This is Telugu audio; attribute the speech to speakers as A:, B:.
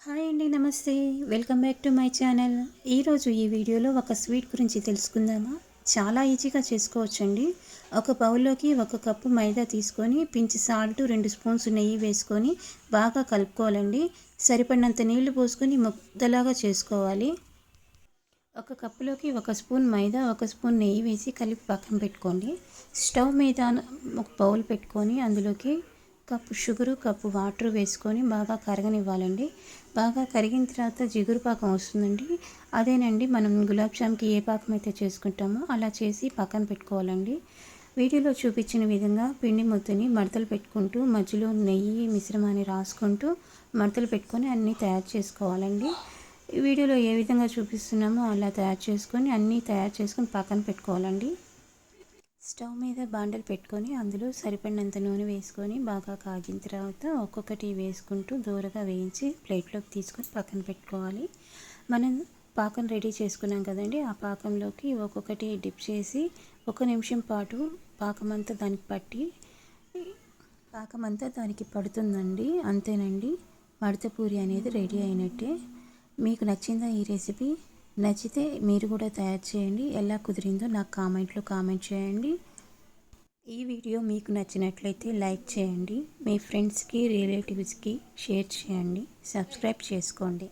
A: హాయ్ అండి, నమస్తే. Welcome back to my channel. ఈరోజు ఈ వీడియోలో ఒక స్వీట్ గురించి తెలుసుకుందామా. చాలా ఈజీగా చేసుకోవచ్చండి. ఒక బౌల్లోకి 1 కప్పు మైదా తీసుకొని పించి సాల్ట్, 2 స్పూన్స్ నెయ్యి వేసుకొని బాగా కలుపుకోవాలండి. సరిపడినంత నీళ్లు పోసుకొని ముద్దలాగా చేసుకోవాలి. 1 కప్పులోకి 1 స్పూన్ మైదా, 1 స్పూన్ నెయ్యి వేసి కలిపి పక్కన పెట్టుకోండి. స్టవ్ మీద ఒక బౌల్ పెట్టుకొని అందులోకి కప్పు షుగరు, కప్పు వాటర్ వేసుకొని బాగా కరగనివ్వాలండి. బాగా కరిగిన తర్వాత జిగురు పాకం వస్తుందండి. అదేనండి మనం గులాబ్ జామ్కి ఏ పాకం అయితే చేసుకుంటామో అలా చేసి పక్కన పెట్టుకోవాలండి. వీడియోలో చూపించిన విధంగా పిండి ముద్దని మడతలు పెట్టుకుంటూ మధ్యలో నెయ్యి మిశ్రమాన్ని రాసుకుంటూ మడతలు పెట్టుకొని అన్నీ తయారు చేసుకోవాలండి. ఈ వీడియోలో ఏ విధంగా చూపిస్తున్నామో అలా తయారు చేసుకొని పక్కన పెట్టుకోవాలండి. స్టవ్ మీద బాండలు పెట్టుకొని అందులో సరిపడినంత నూనె వేసుకొని బాగా కాగిన తర్వాత ఒక్కొక్కటి వేసుకుంటూ దూరగా వేయించి ప్లేట్లోకి తీసుకొని పక్కన పెట్టుకోవాలి. మనం పాకం రెడీ చేసుకున్నాం కదండి, ఆ పాకంలోకి ఒక్కొక్కటి డిప్ చేసి 1 నిమిషం పాటు పాకమంతా దానికి పడుతుందండి. అంతేనండి, మడత పూరి అనేది రెడీ అయినట్టే. మీకు నచ్చిందా ఈ రెసిపీ? నచ్చితే మీరు కూడా తయారు చేయండి. ఎలా కుదిరిందో నాకు కామెంట్లో కామెంట్ చేయండి. ఈ వీడియో మీకు నచ్చినట్లయితే లైక్ చేయండి. మీ ఫ్రెండ్స్కి, రిలేటివ్స్కి షేర్ చేయండి. సబ్స్క్రైబ్ చేసుకోండి.